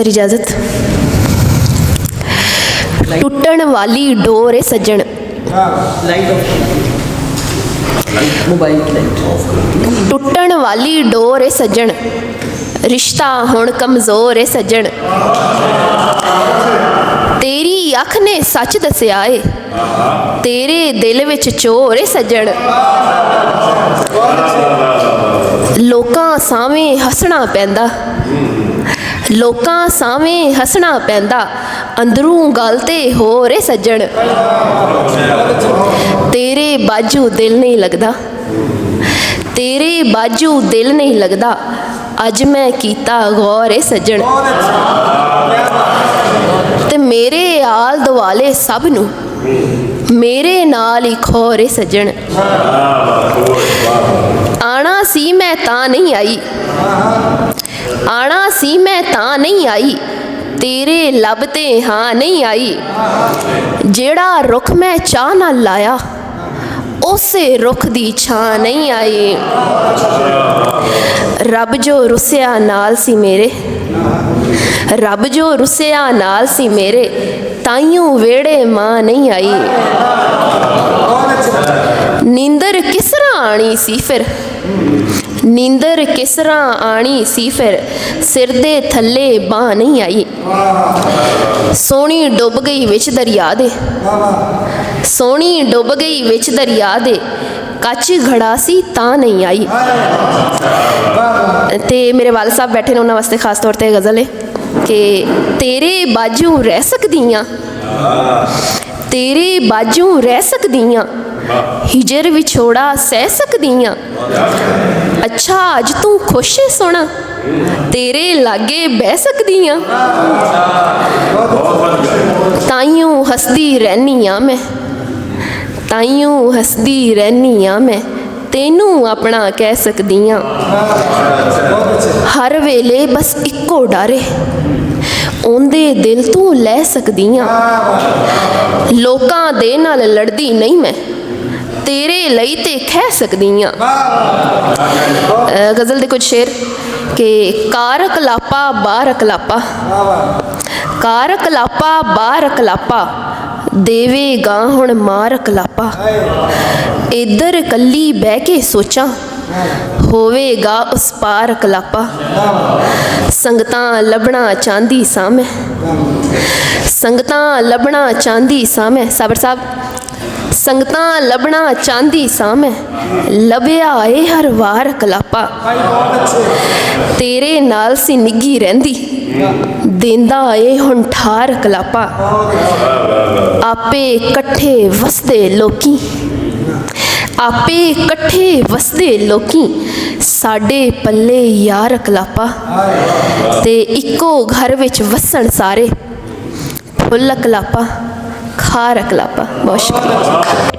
Sir इजाज़त। टुटण वाली door ए सज्जन, टुटण वाली डोर ए सज्जन, रिश्ता हुण कमज़ोर ए सज्जन। तेरी अख ने सच दस्या ए, तेरे दिल विच चोर ए सज्जन। लोकां सावें हसना पैंदा, लोकां सावें हसना पैंदा, अंदरों गल ते होर ए सज्जन। तेरे बाजू दिल नहीं लगदा, तेरे बाजू दिल नहीं लगदा, अज मैं कीता गौर ए सज्जन। ते मेरे आल दुआले सब नूं मेरे नाल ही खौर ए सज्जन। आना सी मैं तां नहीं आई, आना सी मैं तां नहीं आई, तेरे लब ते हाँ नहीं आई। जेड़ा रुख मैं चाह नाल लाया, उसे रुख दी छां नहीं आई। रब जो रुसिया नाल सी मेरे, रब जो रुसिया नाल सी मेरे, ताइयों वेड़े मां नहीं आई। नींदर किसरा आनी सी फिर, नींदर किसरा आनी सी फिर, सिर दे थल्ले बां नहीं आई। सोनी डुब गई विच दरिया दे, सोनी डुब गई विच दरिया दे, कच घड़ा सी तां नहीं आई। ते मेरे वाल साहब बैठे ने, उन्होंने वास्ते खास तौर पर गज़ल है कि तेरे बाजू रह सकदियाँ, तेरे बाजू रह सकदियाँ, हिजर विछोड़ा सह सकदियाँ। अच्छा अज तू खुश है सोना, तेरे लागे बह सकदियाँ। ताइयों हसदी रहनी आ मैं, ताइयों हसदी रहनी आ मैं, तेनू अपना कह सकदियाँ। हर वेले बस इक्को डर है, ओंदे दिल तू लै सकदियाँ। लोकां दे नाल लड़दी नहीं मैं, तेरे लई ते कह सकदियाँ। गज़ल दे कुछ शेर कि कार कलापा बार कलापा, कार कलापा बार कलापा, देवेगा हुण मार कलापा। इधर कल्ली बह के सोचां, होवेगा उस पार कलापा। संगतां लभना चाहंदी सां मैं, संगतां लभना चाहंदी सां मैं, साबर साहब, संगतां लभना चाहंदी सां मैं, लभया ए हर वार कलापा। तेरे नाल सी निगी रहिंदी, देंदा ए हुण ठार कलापा। आपे कट्ठे वसदे लोकी, आपे कट्ठे वसदे लोकी, साडे पल्ले यार कलापा। ते इक्को घर विच वसन सारे, फुल कलापा खार कलापा। बहुत शुक्रिया।